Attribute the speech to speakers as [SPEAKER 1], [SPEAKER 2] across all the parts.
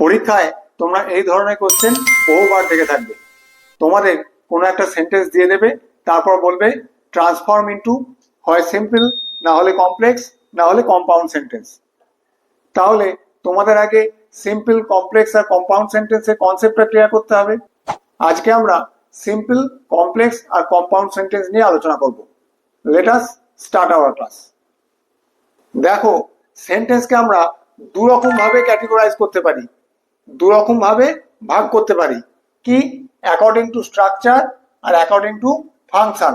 [SPEAKER 1] পরীক্ষায় তোমরা এই ধরনের কোশ্চেন বহুবার দেখে থাকবে। তোমাদের কোনো একটা সেন্টেন্স দিয়ে দেবে, তারপর বলবে ট্রান্সফর্ম ইনটু হয় সিম্পল, না হলে কমপ্লেক্স, না হলে কম্পাউন্ড সেন্টেন্স। তাহলে তোমাদের আগে সিম্পল, কমপ্লেক্স আর কম্পাউন্ড সেন্টেন্সের কনসেপ্টটা ক্লিয়ার করতে হবে। আজকে আমরা সিম্পল, কমপ্লেক্স আর কম্পাউন্ড সেন্টেন্স নিয়ে আলোচনা করব। Let us start our class. দেখো, সেন্টেন্সকে আমরা দু রকম ভাবে ক্যাটেগরাইজ করতে পারি, দু রকম ভাবে ভাগ করতে পারি। কি? অ্যাকর্ডিং টু স্ট্রাকচার আর according to function.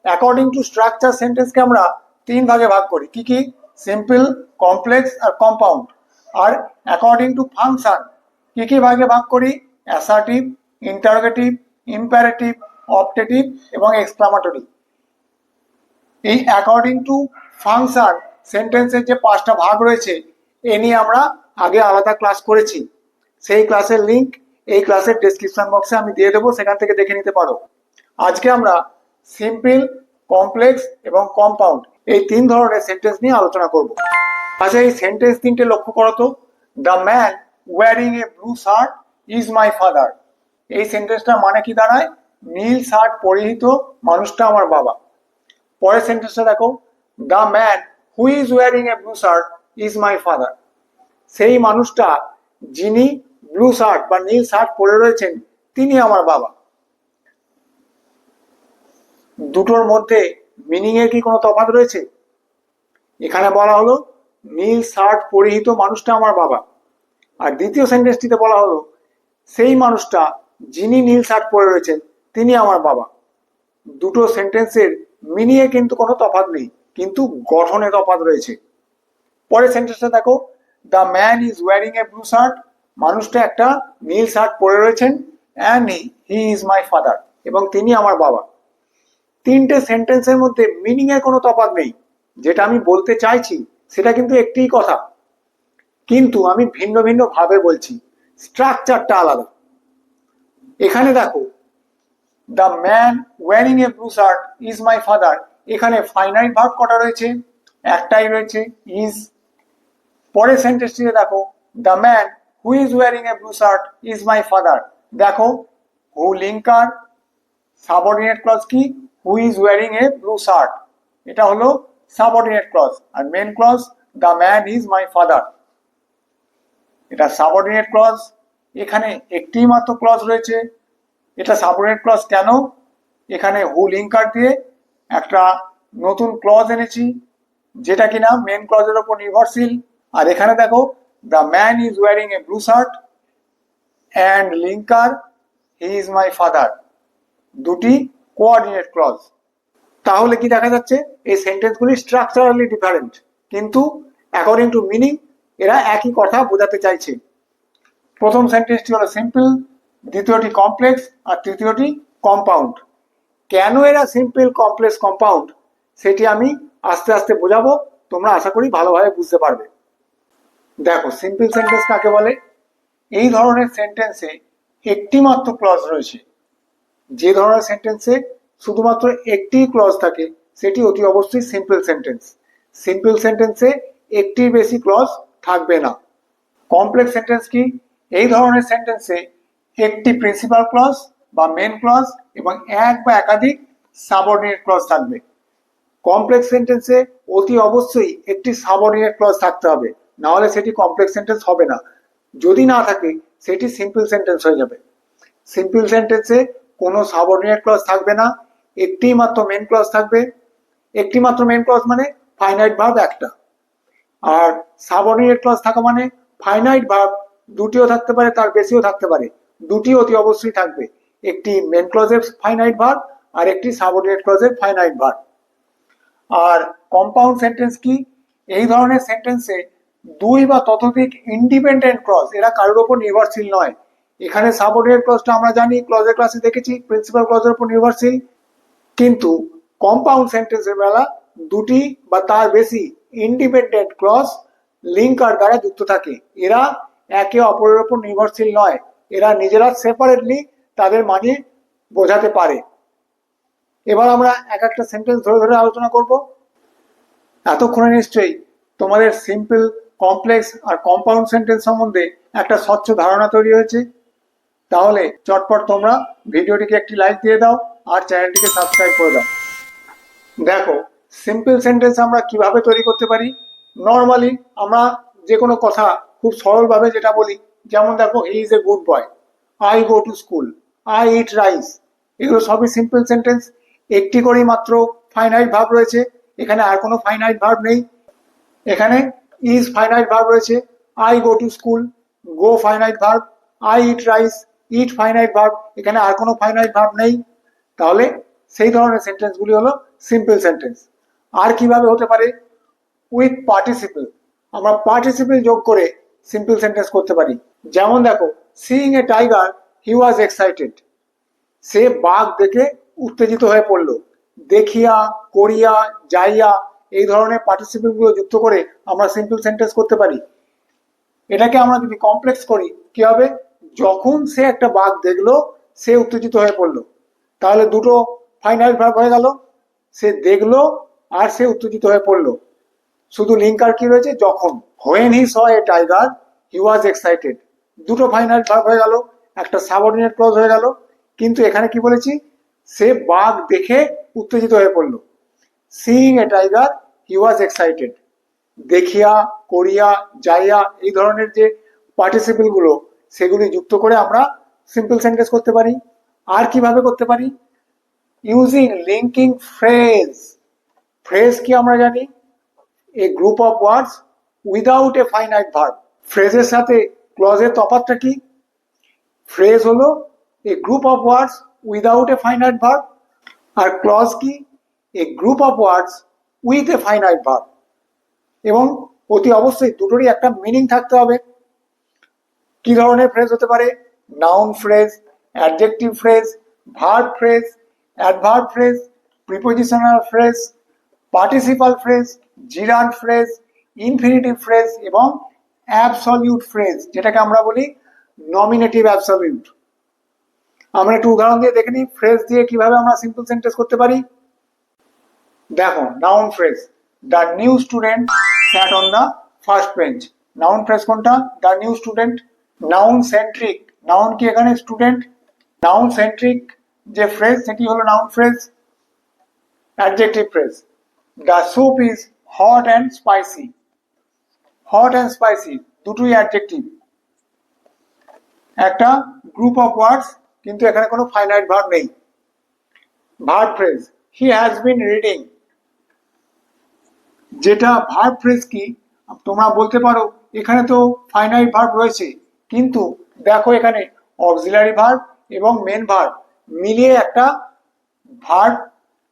[SPEAKER 1] According to structure সেন্টেন্সকে আমরা তিন ভাগে ভাগ করি। কি কি? সিম্পল, কমপ্লেক্স আর কম্পাউন্ড। আর অ্যাকর্ডিং টু ফাংশন কি কি ভাগে ভাগ করি? অ্যাসার্টিভ, ইন্টারোগেটিভ, ইম্পারেটিভ, অপটেটিভ এবং এক্সক্লামেটরি। এই অ্যাকর্ডিং টু ফাংশন সেন্টেন্সের যে পাঁচটা ভাগ রয়েছে, এ নিয়ে আমরা আগে আলাদা ক্লাস করেছি। সেই ক্লাসের লিংক এই ক্লাসের ডেসক্রিপশন বক্সে আমি দিয়ে দেবো, সেখান থেকে দেখে নিতে পারো। আজকে আমরা সিম্পল, কমপ্লেক্স এবং কম্পাউন্ড এই তিন ধরনের সেন্টেন্স নিয়ে আলোচনা করব। আচ্ছা, এই সেন্টেন্স তিনটে লক্ষ্য করো তো। The man wearing a blue shirt is my father. এই সেন্টেন্সটার মানে কি দাঁড়ায়? নীল শার্ট পরিহিত মানুষটা আমার বাবা। পরের সেন্টেন্সটা দেখো, the man who is wearing a blue shirt is my father. সেই মানুষটা যিনি ব্লু শার্ট বা নীল শার্ট পরে রয়েছেন, তিনি আমার বাবা। দুটোর মধ্যে মিনিং এর কি কোনো তফাৎ রয়েছে? এখানে বলা হলো নীল শার্ট পরিহিত মানুষটা আমার বাবা, আর দ্বিতীয় সেন্টেন্সটিতে বলা হলো সেই মানুষটা যিনি নীল শার্ট পরে রয়েছেন তিনি আমার বাবা। দুটো সেন্টেন্সের মিনিং এ কিন্তু কোনো তফাৎ নেই, কিন্তু গঠনে তফাৎ রয়েছে। পরের সেন্টেন্সটা দেখো, the man is wearing a blue shirt. মানুষটা একটা নীল শার্ট পরে রয়েছেন, and he is my father, এবং তিনি আমার বাবা। তিনটে সেন্টেন্সের মধ্যে মিনিং এর কোনো তফাৎ নেই। যেটা আমি বলতে চাইছি সেটা কিন্তু একটিই কথা, কিন্তু আমি ভিন্ন ভিন্ন ভাবে বলছি, স্ট্রাকচারটা আলাদা। এখানে দেখো, the man wearing a blue shirt is my father, এখানে ফাইনাইট ভার্ব কটা রয়েছে? একটাই রয়েছে, ইজ। পরের সেন্টেন্সটিতে দেখো, the man who is wearing a blue shirt is my father. দেখো, হু লিঙ্কার, সাবঅর্ডিনেট ক্লজ কি? Who is wearing a blue shirt, এটা হলো সাবঅর্ডিনেট ক্লজ। আর main clause the man is my father, এটা subordinate clause. এখানে একটি মাত্র clause রয়েছে, এটা সাবঅর্ডিনেট ক্লজ কেন? এখানে হু লিঙ্কার দিয়ে একটা নতুন ক্লজ এনেছি, যেটা কিনা মেন ক্লজের উপর নির্ভরশীল। আর এখানে দেখো, the man is wearing a blue shirt and linker he is my father, দুটি কোঅর্ডিনেট ক্লজ। তাহলে কি দেখা যাচ্ছে? এই সেন্টেন্সগুলি স্ট্রাকচারালি ডিফারেন্ট, কিন্তু অ্যাকর্ডিং টু মিনিং এরা একই কথা বোঝাতে চাইছে। প্রথম সেন্টেন্সটি হলো সিম্পল, দ্বিতীয়টি কমপ্লেক্স আর তৃতীয়টি কম্পাউন্ড। কেন এরা সিম্পল, কমপ্লেক্স, কম্পাউন্ড সেটি আমি আস্তে আস্তে বোঝাবো, তোমরা আশা করি ভালোভাবে বুঝতে পারবে। দেখো, সিম্পল সেন্টেন্স কাকে বলে? এই ধরনের সেন্টেন্সে একটি মাত্র ক্লজ রয়েছে। যে ধরনের সেন্টেন্সে শুধুমাত্র একটি ক্লজ থাকে সেটি অতি অবশ্যই সিম্পল সেন্টেন্স। সিম্পল সেন্টেন্সে একটির বেশি ক্লজ থাকবে না। কমপ্লেক্স সেন্টেন্স কি? এই ধরনের সেন্টেন্সে একটি প্রিন্সিপাল ক্লজ বা মেন ক্লজ এবং এক বা একাধিক সাবঅর্ডিনেট ক্লজ থাকবে। কমপ্লেক্স সেন্টেন্সে অতি অবশ্যই একটি সাবঅর্ডিনেট ক্লজ থাকতে হবে, না হলে সেটি কমপ্লেক্স সেন্টেন্স হবে না। যদি না থাকে সেটি সিম্পল সেন্টেন্স হয়ে যাবে। সিম্পল সেন্টেন্সে কোনো সাবঅর্ডিনেট ক্লজ থাকবে না, একটি মাত্র মেন ক্লজ থাকবে। একটি মাত্র মেন ক্লজ মানে ফাইনাইট ভার্ব একটা, আর সাবঅর্ডিনেট ক্লজ থাকা মানে ফাইনাইট ভার্ব দুটিও থাকতে পারে, তার বেশিও থাকতে পারে, দুটি অতি অবশ্যই থাকবে। একটি মেন ক্লজের ফাইনাইট ভার্ব আর একটি সাবঅর্ডিনেট ক্লজের ফাইনাইট ভার্ব। আর কম্পাউন্ড সেন্টেন্স কি? এই ধরনের সেন্টেন্সে দুই বা ততোধিক ইন্ডিপেন্ডেন্ট ক্লজ, এরা কারোর উপর নির্ভরশীল নয়। এখানে সাবঅর্ডিনেট ক্লজটা আমরা জানি, ক্লজের ক্লাসে দেখেছি, প্রিন্সিপাল ক্লজের উপর নির্ভরশীল। কিন্তু কম্পাউন্ড সেন্টেন্সের বেলা দুটি বা তার বেশি ইন্ডিপেন্ডেন্ট ক্লজ লিঙ্কার দ্বারা যুক্ত থাকে। এরা একে অপরের উপর নির্ভরশীল নয়, এরা নিজেরা সেপারেটলি তাদের মানে বোঝাতে পারে। এবার আমরা এক একটা সেন্টেন্স ধরে ধরে আলোচনা করব। এতক্ষণে নিশ্চয়ই তোমাদের সিম্পল, কমপ্লেক্স আর কম্পাউন্ড সেন্টেন্স সম্বন্ধে একটা স্বচ্ছ ধারণা তৈরি হয়েছে। তাহলে চটপট তোমরা ভিডিওটিকে একটি লাইক দিয়ে দাও আর চ্যানেলটিকে সাবস্ক্রাইব করে দাও। দেখো, সিম্পল সেন্টেন্স আমরা কিভাবে তৈরি করতে পারি। নর্মালি আমরা যে কোনো কথা খুব সরলভাবে যেটা বলি, যেমন দেখো, he is a good boy, I go to school, I eat rice, এগুলো সবই সিম্পল সেন্টেন্স। একটি করেই মাত্র ফাইনাইট ভার্ব রয়েছে, এখানে আর কোনো ফাইনাইট ভার্ব নেই। এখানে ইজ ফাইনাইট ভার্ব রয়েছে, I go to school, go finite verb, I eat rice, it finite verb, এখানে আর কোনো ফাইনাইট ভার্ব নেই। তাহলে সেই ধরনের সেন্টেন্সগুলি হলো সিম্পল সেন্টেন্স। আর কিভাবে হতে পারে, উইথ পার্টিসিপল, আমরা পার্টিসিপল যোগ করে সিম্পল সেন্টেন্স করতে পারি। যেমন দেখো, seeing a tiger he was excited, সে বাঘ দেখে উত্তেজিত হয়ে পড়ল। দেখিয়া, করিয়া, যাইয়া, এই ধরনের পার্টিসিপল গুলো যুক্ত করে আমরা সিম্পল সেন্টেন্স করতে পারি। এটাকে আমরা যদি কমপ্লেক্স করি কি হবে, যখন সে একটা বাঘ দেখলো সে উত্তেজিত হয়ে পড়লো, তাহলে দুটো ফাইনাইট ভার্ব হয়ে গেল, সে দেখলো আর সে উত্তেজিত হয়ে পড়লো। শুধু লিঙ্ক আর কি রয়েছে, যখন। When he saw A tiger he was excited, দুটো ফাইনাইট ভার্ব হয়ে গেল, একটা সাবঅর্ডিনেট ক্লজ হয়ে গেল। কিন্তু এখানে কি বলেছি, সে বাঘ দেখে উত্তেজিত হয়ে পড়লো। Seeing a tiger he was excited, দেখিয়া, করিয়া, যাইয়া, এই ধরনের যে পার্টিসিপল গুলো সেগুলি যুক্ত করে আমরা সিম্পল সেন্টেন্স করতে পারি। আর কিভাবে করতে পারি, ইউজিং লিঙ্কিং ফ্রেজ। ফ্রেজ কি আমরা জানি, a group of words without a finite verb. ফ্রেজের সাথে ক্লজের তফাৎটা কি, ফ্রেজ হলো a group of words without a finite verb, আর ক্লজ কি, a group of words with a finite verb. এবং অতি অবশ্যই দুটোরই একটা মিনিং থাকতে হবে। কি ধরনের ফ্রেজ হতে পারে, noun phrase, adjective phrase, verb phrase, adverb phrase, prepositional phrase, participle phrase, জিরান্ড phrase, infinitive phrase এবং অ্যাবসলিউট ফ্রেজ, যেটাকে আমরা বলি নমিনেটিভ অ্যাবসলিউট। আমরা একটু উদাহরণ দিয়ে দেখে নিই ফ্রেজ দিয়ে কিভাবে আমরা সিম্পল সেন্টেন্স করতে পারি। দেখো, noun phrase, the new student sat on the first bench. Noun phrase কোনটা, the new student. Noun centric, noun কি এখানে স্টুডেন্ট, নাউন সেন্ট্রিক যে ফ্রেজ সেটি হলো noun phrase. Adjective phrase, the soup is hot and spicy. Hot and spicy দুটোই adjective, একটা group of words, কিন্তু এখানে কোনো ফাইনাইট ভার্ব নেই। Verb phrase, he has been reading, যেটা ভার্ব ফ্রেজ কি তোমরা বলতে পারো এখানে তো ফাইনাইট ভার্ব রয়েছে, কিন্তু দেখো এখানে অক্সিলারি ভার্ব এবং মেন ভার্ব মিলিয়ে একটা ভার্ব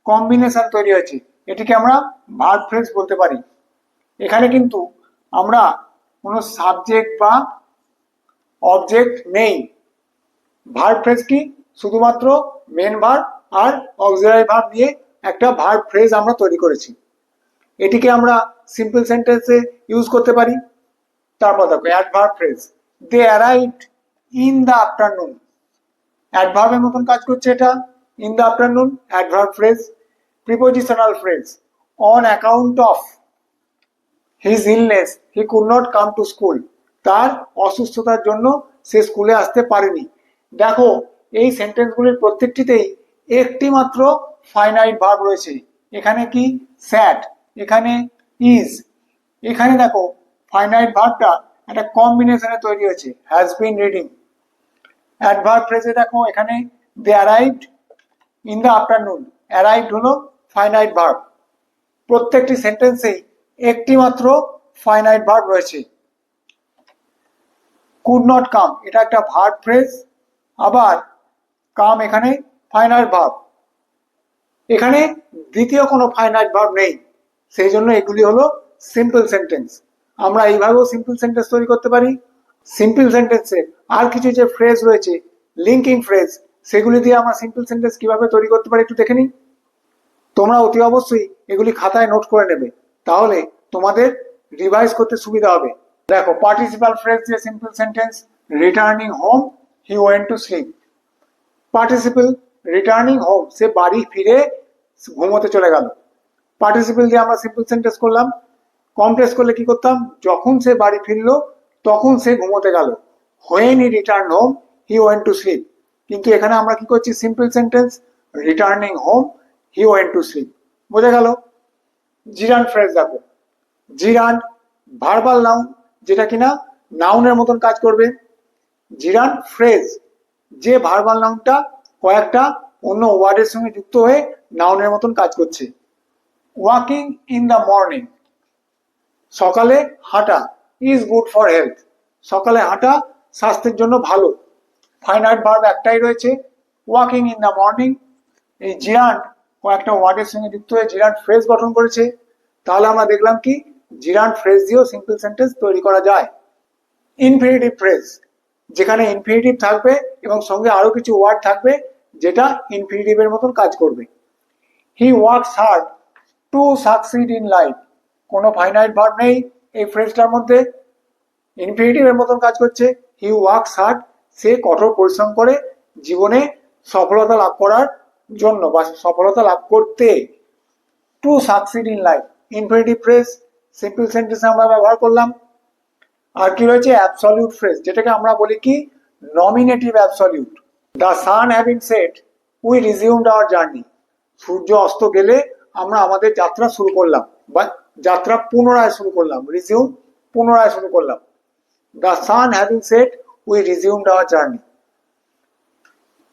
[SPEAKER 1] কম্বিনেশন তৈরি হয়েছে, এটিকে আমরা ভার্ব ফ্রেজ বলতে পারি। এখানে কিন্তু আমরা কোনো সাবজেক্ট বা অবজেক্ট নেই। ভার্ব ফ্রেজ কি, শুধুমাত্র মেন ভার্ব আর অক্সিলারি ভার্ব নিয়ে একটা ভার্ব ফ্রেজ আমরা তৈরি করেছি, এটিকে আমরা সিম্পল সেন্টেন্সে ইউজ করতে পারি। তারপর দেখো adverb phrase, they arrived in the afternoon. অ্যাডভার্বের মতন কাজ করছে এটা, in the afternoon adverb phrase. Prepositional phrase, on account of his illness he could not come to school. তার অসুস্থতার জন্য সে স্কুলে আসতে পারেনি। দেখো, এই সেন্টেন্সগুলির প্রত্যেকটিতেই একটি মাত্র ফাইনাইট ভার্ব রয়েছে। এখানে কি, স্যাট, এখানে ইজ, এখানে দেখো ফাইনাইট ভার্বটা একটা কম্বিনেশনে তৈরি হয়েছে, হ্যাজ বিন রিডিং। অ্যাডভার্ব ফ্রেজে দেখো এখানে they arrived in the afternoon, arrived হলো ফাইনাইট ভার্ব। প্রত্যেকটি সেন্টেন্সেই একটি মাত্র ফাইনাইট ভার্ব রয়েছে। কুড নট কাম, এটা একটা ভার্ব ফ্রেজ, আবার কাম এখানে ফাইনাইট ভার্ব, এখানে দ্বিতীয় কোনো ফাইনাইট ভার্ব নেই, সেই জন্য এগুলি হলো সিম্পল সেন্টেন্স। আমরা এইভাবেও সিম্পল সেন্টেন্স তৈরি করতে পারি। সিম্পল সেন্টেন্সে আর কিছু যে ফ্রেজ রয়েছে, লিঙ্কিং ফ্রেজ, সেগুলি দিয়ে আমরা সিম্পল সেন্টেন্স কিভাবে তৈরি করতে পারি একটু দেখে নিই। তোমরা অতি অবশ্যই এগুলি খাতায় নোট করে নেবে, তাহলে তোমাদের রিভাইজ করতে সুবিধা হবে। দেখো, পার্টিসিপাল ফ্রেজ দিয়ে simple sentence, returning home he went to sleep. Participle, returning home, সে বাড়ি ফিরে ঘুমোতে চলে গেল। পার্টিসিপল দিয়ে আমরা সিম্পল সেন্টেন্স করলাম। কমপ্লেক্স করলে কি করতাম, যখন সে বাড়ি ফিরলো তখন সে ঘুমোতে গেল। when he returned home he went to sleep, কিন্তু এখানে আমরা কি করছি, simple sentence, returning home he went to sleep। বোঝা গেল? জিরান্ড ফ্রেজ দেখো, জিরান্ড ভার্বাল নাউন, যেটা কিনা নাউনের মতন কাজ করবে। জিরান্ড ফ্রেজ, যে ভার্বাল নাউনটা কয়েকটা অন্য ওয়ার্ডের সঙ্গে যুক্ত হয়ে নাউনের মতন কাজ করছে। ওয়াকিং ইন দ্য মর্নিং, সকালে হাঁটা, ইজ গুড ফর হেলথ, সকালে হাঁটা স্বাস্থ্যের জন্য ভালো। ফাইনাইট ভার্ব একটাই রয়েছে, ওয়াকিং ইন দ্য মর্নিং। এই জিরান্ড কয়েকটা ওয়ার্ডের সঙ্গে যুক্ত হয়ে জিরান্ড ফ্রেজ গঠন করেছে। তাহলে আমরা দেখলাম কি, জিরান্ড ফ্রেজ দিয়েও সিম্পল সেন্টেন্স তৈরি করা যায়। ইনফিনিটিভ ফ্রেজ, যেখানে ইনফিনিটিভ থাকবে এবং সঙ্গে আরো কিছু ওয়ার্ড থাকবে যেটা ইনফিনিটিভের মতন কাজ করবে। হি works hard to succeed in life, কোনো ফাইনাইট ভার্ব নেই এই ফ্রেজটার মধ্যে, ইনফিনিটিভের মতন কাজ করছে। হি ওয়ার্কস হার্ড, সে কঠোর পরিশ্রম করে জীবনে সফলতা লাভ করার জন্য বা সফলতা লাভ করতে। To succeed in life, infinitive phrase, simple সেন্টেন্সে আমরা ব্যবহার করলাম। আর কি রয়েছে, অ্যাবসলিউট ফ্রেজ, যেটাকে আমরা বলি কি, nominative absolute. The sun having set we resumed our journey, সূর্য অস্ত গেলে আমরা আমাদের যাত্রা শুরু করলাম বা যাত্রা পুনরায় শুরু করলাম, রিজিউম পুনরায় শুরু করলাম। The sun having set we resumed our journey.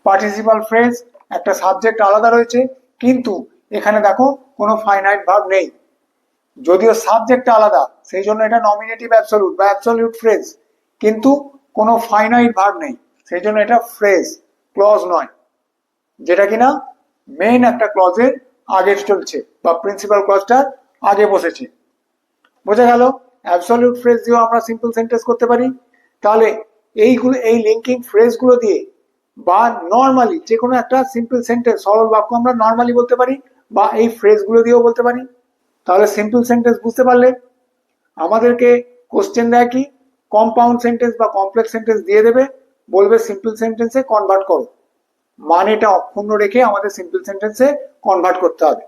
[SPEAKER 1] Participial phrase, একটা সাবজেক্ট আলাদা রয়েছে কিন্তু এখানে দেখো কোনো ফাইনাইট ভার্ব নেই, যদিও সাবজেক্টটা আলাদা সেই জন্য এটা নমিনেটিভ অ্যাবসলিউট বা অ্যাবসলিউট ফ্রেজ, কিন্তু কোনো ফাইনাইট ভার্ব নেই সেই জন্য এটা ফ্রেজ, ক্লজ নয়, যেটা কিনা মেইন একটা ক্লজের আগে চলছে বা প্রিন্সিপাল ক্লজটার আগে বসেছে। বোঝা গেল? অ্যাবসলিউট ফ্রেজ দিয়েও আমরা সিম্পল সেন্টেন্স করতে পারি। তাহলে এইগুলো, এই লিঙ্কিং ফ্রেজগুলো দিয়ে বা নর্মালি যে কোনো একটা সিম্পল সেন্টেন্স, সরল বাক্য আমরা নর্মালি বলতে পারি বা এই ফ্রেজগুলো দিয়েও বলতে পারি। তাহলে সিম্পল সেন্টেন্স বুঝতে পারলে, আমাদেরকে কোশ্চেন দেয় কি, কম্পাউন্ড সেন্টেন্স বা কমপ্লেক্স সেন্টেন্স দিয়ে দেবে, বলবে সিম্পল সেন্টেন্সে কনভার্ট করো, মানেটা অক্ষুণ্ণ রেখে আমাদের সিম্পল সেন্টেন্সে কনভার্ট করতে হবে।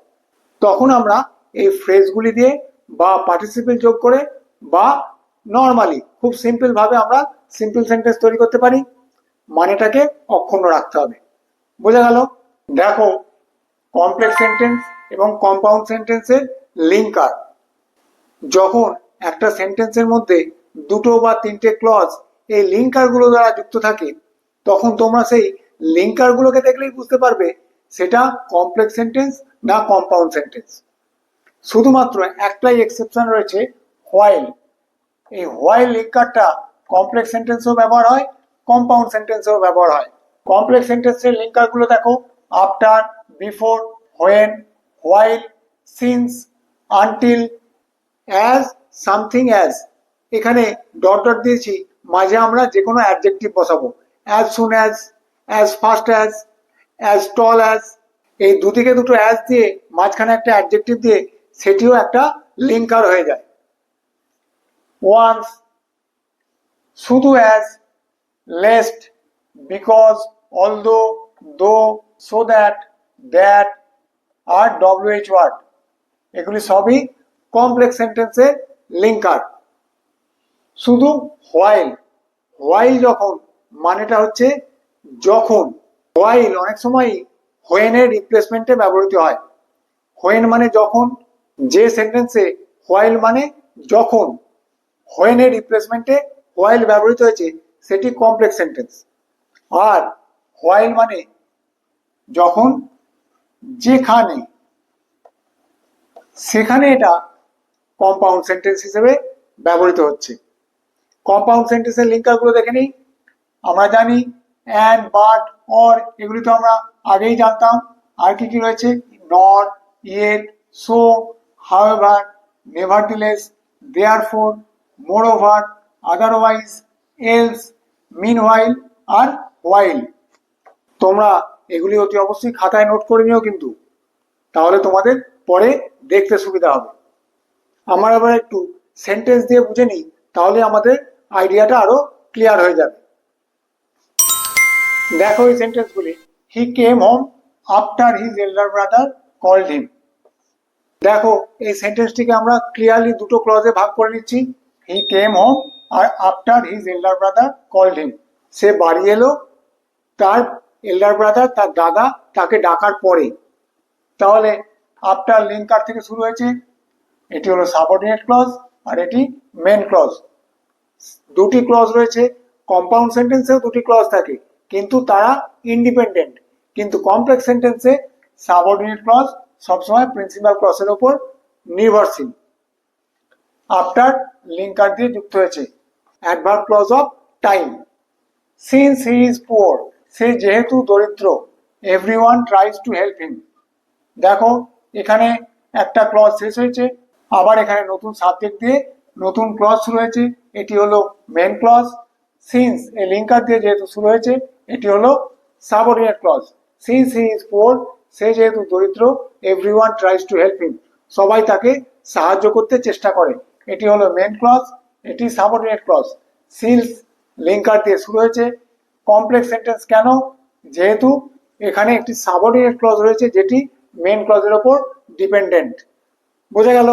[SPEAKER 1] তখন আমরা এই ফ্রেজগুলি দিয়ে বা পার্টিসিপেল যোগ করে বা নর্মালি খুব সিম্পল ভাবে আমরা সিম্পল সেন্টেন্স তৈরি করতে পারি, মানেটাকে অক্ষুণ্ণ রাখতে হবে। বোঝা গেল? দেখো, কমপ্লেক্স সেন্টেন্স এবং কম্পাউন্ড সেন্টেন্সের লিঙ্কার, যখন একটা সেন্টেন্সের মধ্যে দুটো বা তিনটে ক্লজ এই লিঙ্কার গুলো দ্বারা যুক্ত থাকে, তখন তোমরা সেই লিঙ্কার গুলোকে দেখলেই বুঝতে পারবে সেটা কমপ্লেক্স সেন্টেন্স না কম্পাউন্ড সেন্টেন্স। শুধুমাত্র একটাই এক্সেপশন রয়েছে, হোয়াইল। এই হোয়াইল লিঙ্কারটা কমপ্লেক্স সেন্টেন্সেও ব্যবহার হয়, কম্পাউন্ড সেন্টেন্সেও ব্যবহার হয়। কমপ্লেক্স সেন্টেন্সের লিঙ্কার গুলো দেখো, after, before, when, while, since, until, as, something as. এখানে ডট ডট দিয়েছি, মাঝে আমরা যে কোনো অ্যাডজেক্টিভ বসাবো, as soon as fast as tall as. এই দুদিকে দুটো অ্যাজ দিয়ে মাঝখানে একটা অ্যাডজেক্টিভ দিয়ে সেটিও একটা লিঙ্কার হয়ে যায়। ওয়ান্স, শুধু as, lest, because, although, though, so that আর ডব্লিউএইচ ওয়ার্ড, এগুলি সবই কমপ্লেক্স সেন্টেন্সের লিঙ্কার। শুধু হোয়াইল, হোয়াইল যখন মানেটা হচ্ছে যখন, হোয়াইল অনেক সময় হোয়েনের রিপ্লেসমেন্টে ব্যবহৃত হয়। হোয়েন মানে যখন, যে সেন্টেন্সে হোয়াইল মানে যখন, হোয়েনের রিপ্লেসমেন্টে হোয়াইল ব্যবহৃত হয়েছে সেটি কমপ্লেক্স সেন্টেন্স। আর হোয়াইল মানে যখন, যেখানে, সেখানে এটা কম্পাউন্ড সেন্টেন্স হিসেবে ব্যবহৃত হচ্ছে। কম্পাউন্ড সেন্টেন্সের লিঙ্কার গুলো দেখে নিই। আমরা জানি অ্যান্ড, বাট, অর, এগুলি তো আমরা আগেই জানতাম। আর কি কি রয়েছে, not, yet, so, however, nevertheless, therefore, moreover, otherwise, else, meanwhile আর হোয়াইল। তোমরা এগুলি অতি অবশ্যই খাতায় নোট করে নিও কিন্তু, তাহলে তোমাদের পরে দেখতে সুবিধা হবে। আমরা এবার একটু সেন্টেন্স দিয়ে বুঝে নিই, তাহলে আমাদের আইডিয়াটা আরো ক্লিয়ার হয়ে যাবে। দেখো এই সেন্টেন্সগুলি, he came home after his elder brother called him. দেখো এই সেন্টেন্সটিকে আমরা ক্লিয়ারলি দুটো ক্লজে ভাগ করে নিচ্ছি, হি কেম হোম আর after his elder brother called him, সে বাড়ি এলো তার এল্ডার ব্রাদার তার দাদা তাকে ডাকার পরে। তাহলে আফটার লিঙ্কার থেকে শুরু হয়েছে, এটি হলো সাবঅর্ডিনেট ক্লজ আর এটি মেন ক্লজ। দুটি ক্লজ রয়েছে, কম্পাউন্ড সেন্টেন্সেও দুটি ক্লজ থাকে কিন্তু তারা ইন্ডিপেন্ডেন্ট, কিন্তু কমপ্লেক্স সেন্টেন্সে সাবঅর্ডিনেট ক্লজ সবসময় প্রিন্সিপাল ক্লজের উপর নির্ভরশীল। আফটার লিঙ্কার দিয়ে যুক্ত হয়েছে adverb clause of time. Since he is poor, সে যেহেতু দরিদ্র, everyone tries to help him. দেখো এখানে একটা ক্লজ শেষ হয়েছে, আবার এখানে নতুন সাবজেক্ট দিয়ে নতুন ক্লজ শুরু হয়েছে, এটি হলো মেন ক্লজ। সিন্স এই লিঙ্কার দিয়ে যেহেতু শুরু হয়েছে এটি হলো subordinate clause. Since he is poor, সে যেহেতু দরিদ্র, everyone tries to help him, সবাই তাকে সাহায্য করতে চেষ্টা করে, এটি হলো মেন ক্লজ, এটি সাবঅর্ডিনেট ক্লজ। সিন্স লিঙ্কার দিয়ে শুরু হয়েছে। কমপ্লেক্স সেন্টেন্স কেন? যেহেতু এখানে একটি সাবঅর্ডিনেট ক্লজ রয়েছে যেটি মেন ক্লজের ওপর ডিপেন্ডেন্ট। বোঝা গেল?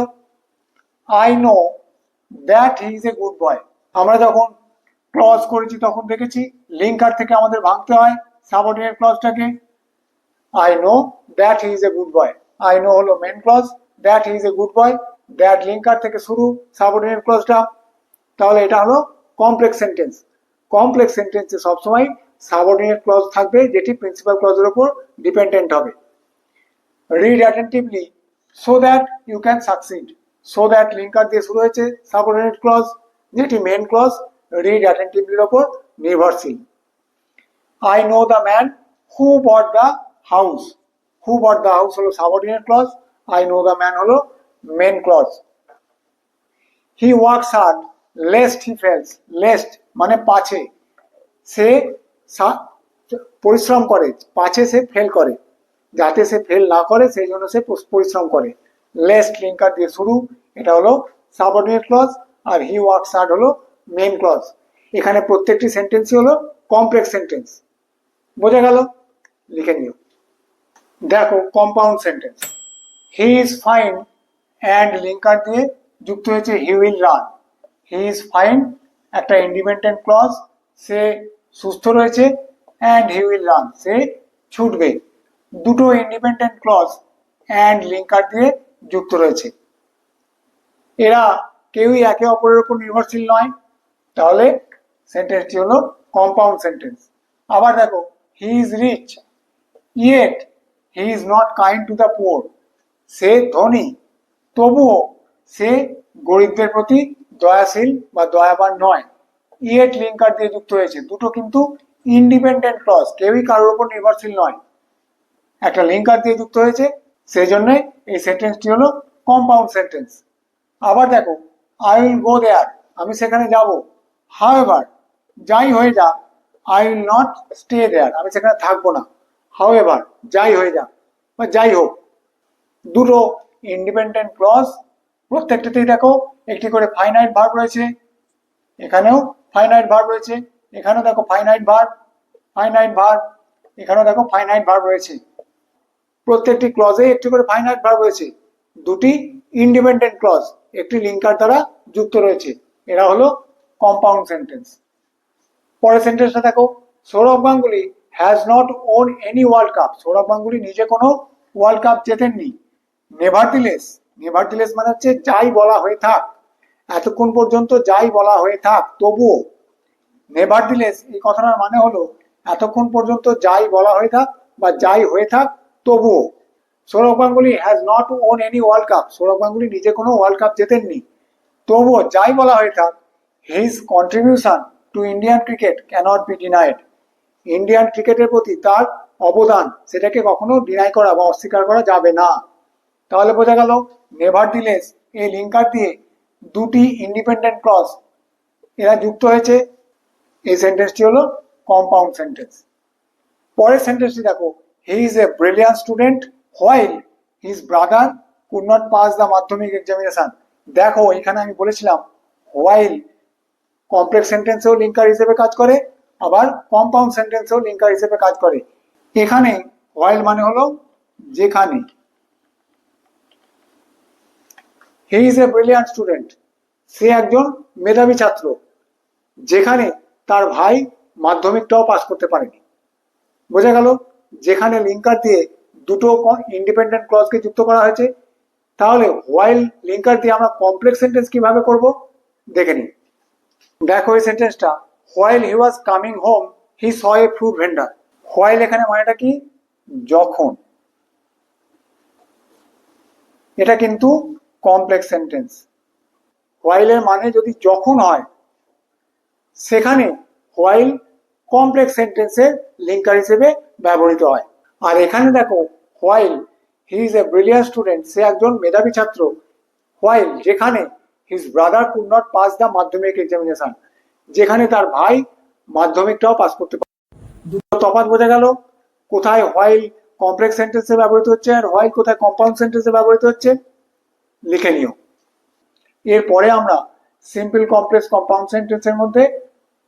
[SPEAKER 1] I know that he is a good বয়, আমরা যখন ক্লজ করেছি তখন দেখেছি লিঙ্কার থেকে আমাদের ভাঙতে হয় সাবঅর্ডিনেট ক্লজটাকে। I know that he is a good boy, I know হলো main clause, that he is a good boy, that linker থেকে শুরু সাবঅর্ডিনেট ক্লজটা। তাহলে এটা হলো কমপ্লেক্স সেন্টেন্স। কমপ্লেক্স সেন্টেন্সে সবসময় সাবঅর্ডিনেট ক্লজ থাকবে যেটি প্রিন্সিপাল ক্লজের উপর ডিপেন্ডেন্ট হবে। Read attentively so that you can succeed, so that linker দিয়ে শুরু হয়েছে সাবঅর্ডিনেট ক্লজ যেটি মেন ক্লজ রিড অ্যাটেন্টিভলির উপর নির্ভরশীল। I know the man who bought the house, who bought the house হলো subordinate clause, I know the man হলো main clause. He works hard lest he fails, lest মানে পাছে, সে পরিশ্রম করে, পাছে সে ফেল করে, যাতে সে ফেল না করে সেই জন্য সে পরিশ্রম করে। লেস্ট লিঙ্কার দিয়ে শুরু, এটা হলো সাবঅর্ডিনেট ক্লজ, আর হি ওয়ার্কস হার্ড হলো মেন ক্লজ। এখানে প্রত্যেকটি সেন্টেন্সই হলো কমপ্লেক্স সেন্টেন্স। বোঝা গেল? লিখে নিও। দেখো compound sentence, he is fine and linker দিয়ে যুক্ত হয়েছে he will run. He is fine একটা ইন্ডিপেন্ডেন্ট ক্লজ, সে সুস্থ রয়েছে, অ্যান্ড হি উইল রান সে ছুটবে। দুটো ইন্ডিপেন্ডেন্ট ক্লজ অ্যান্ড লিঙ্কার দিয়ে যুক্ত রয়েছে, এরা কেউই একে অপরের উপর নির্ভরশীল নয়, তাহলে সেন্টেন্সটি হলো কম্পাউন্ড সেন্টেন্স। আবার দেখো he is rich yet he is not kind to the poor, সে ধনী তবুও সে গরিবদের প্রতি দয়াশীল বা দয়াবান নয়। ইয়েট লিঙ্কার দিয়ে যুক্ত হয়েছে, দুটো কিন্তু ইন্ডিপেন্ডেন্ট ক্লজ, কেউই কারোর উপর নির্ভরশীল নয়, একটা লিঙ্কার দিয়ে যুক্ত হয়েছে, সেই জন্য এই সেন্টেন্সটি হলো কম্পাউন্ড সেন্টেন্স। আবার দেখো আই উইল গো দেয়ার, আমি সেখানে যাব, হাউএভার যাই হয়ে যাক, I will not stay there আমি সেখানে থাকবো না, হাউএভার যাই হয়ে যাক বা যাই হোক। দুটো ইন্ডিপেন্ডেন্ট ক্লজ, প্রত্যেকটাতেই দেখো একটি করে ফাইনাইট ভার্ব রয়েছে, এখানেও ফাইনাইট ভার্ব রয়েছে, এখানেও দেখো ফাইনাইট ভার্ব, ফাইনাইট ভার্ব, এখানেও দেখো ফাইনাইট ভার্ব রয়েছে। প্রত্যেকটি ক্লজে একটি করে ফাইনাইট ভার্ব রয়েছে, দুটি ইন্ডিপেন্ডেন্ট ক্লজ একটি লিঙ্কার দ্বারা যুক্ত রয়েছে, এরা হলো কম্পাউন্ড সেন্টেন্স। পরের সেন্টেন্সটা দেখো, Sourav Ganguly has not won any world cup, Sourav Ganguly নিজে কোনো ওয়ার্ল্ড কাপ জেতেননি। নেভারদিলেস, নেভারদিলেস মানে হচ্ছে যাই বলা হয়ে থাক, এতক্ষণ পর্যন্ত যাই বলা হয়ে থাক তবুও। নেভারদিলেস এই কথাটার মানে হলো এতক্ষণ পর্যন্ত যাই বলা হয়ে থাক বা যাই হয়ে থাক তবুও। Sourav Ganguly has not won any world cup, Sourav Ganguly নিজে কোনো ওয়ার্ল্ড কাপ জেতেননি, তবুও যাই বলা হয়ে থাক his contribution to Indian cricket cannot be denied, Indian ক্রিকেটের প্রতি তার অবদান সেটাকে কখনো ডিনাই করা বা অস্বীকার করা যাবে না। তাহলে বোঝা গেল নেভারদিলেস এই লিঙ্কার দিয়ে দুটি ইন্ডিপেন্ডেন্ট ক্লজ এরা যুক্ত হয়েছে, এই সেন্টেন্সটি হলো কম্পাউন্ড সেন্টেন্স। পরের সেন্টেন্সটি দেখো, he is a brilliant student while his brother could not pass the Madhyamik examination. দেখো এখানে আমি বলেছিলাম হোয়াইল কমপ্লেক্স সেন্টেন্সেও লিঙ্কার হিসেবে কাজ করে, আবার কম্পাউন্ড সেন্টেন্সেও লিঙ্কার হিসেবে কাজ করে। এখানে হোয়াইল মানে হলো যেখানে। He is a brilliant student, সে একজন মেধাবী ছাত্র, যেখানে তার ভাই মাধ্যমিকটাও পাস করতে পারেনি। বোঝা গেল? যেখানে লিঙ্কার দিয়ে দুটো ইন্ডিপেন্ডেন্ট ক্লজকে যুক্ত করা হয়েছে। তাহলে হোয়াইল লিঙ্কার দিয়ে আমরা কমপ্লেক্স সেন্টেন্স কিভাবে করব দেখে নিই। দেখো এই সেন্টেন্সটা, while he was coming home he saw A fruit vendor. While এখানে মানেটা কি? যখন। এটা কিন্তু কমপ্লেক্স সেন্টেন্স। হোয়াইলের মানে যদি যখন হয়, সেখানে হোয়াইল কমপ্লেক্স সেন্টেন্সের লিঙ্কার হিসেবে ব্যবহৃত হয়। আর এখানে দেখো, while he is a brilliant student, সে একজন মেধাবী ছাত্র। হোয়াইল যেখানে his brother could not pass the Madhyamik examination, যেখানে তার ভাই মাধ্যমিকটাও পাস করতে পারে। দুটো তফাৎ বোঝা গেল? কোথায় হোয়াইল কমপ্লেক্স সেন্টেন্সে ব্যবহৃত হচ্ছে আর হোয়াইল কোথায় কম্পাউন্ড সেন্টেন্সে ব্যবহৃত হচ্ছে লিখে নিও। এরপরে আমরা সিম্পল কমপ্লেক্স কম্পাউন্ড সেন্টেন্সের মধ্যে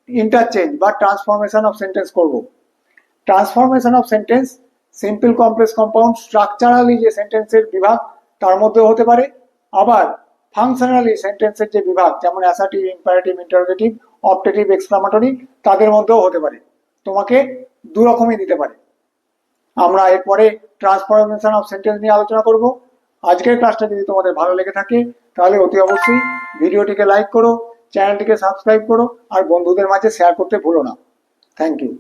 [SPEAKER 1] ইন্টারচেঞ্জ বা ট্রান্সফরমেশন অফ সেন্টেন্স করব। Transformation of sentence simple complex compound structurally যে সেন্টেন্সের বিভাগ তার মধ্যে হতে পারে, আবার ফাংশনালি সেন্টেন্সের যে বিভাগ যেমন assertive, imperative, interrogative, optative, exclamatory তাদের মধ্যেও হতে পারে। তোমাকে দু রকমই দিতে পারে। আমরা এরপরে ট্রান্সফরমেশন অফ সেন্টেন্স নিয়ে আলোচনা করব। আজকের ক্লাসটা যদি তোমাদের ভালো লেগে থাকে তাহলে অতি অবশ্যই ভিডিওটিকে লাইক করো, চ্যানেলটিকে সাবস্ক্রাইব করো আর বন্ধুদের মাঝে শেয়ার করতে ভুলো না। Thank you.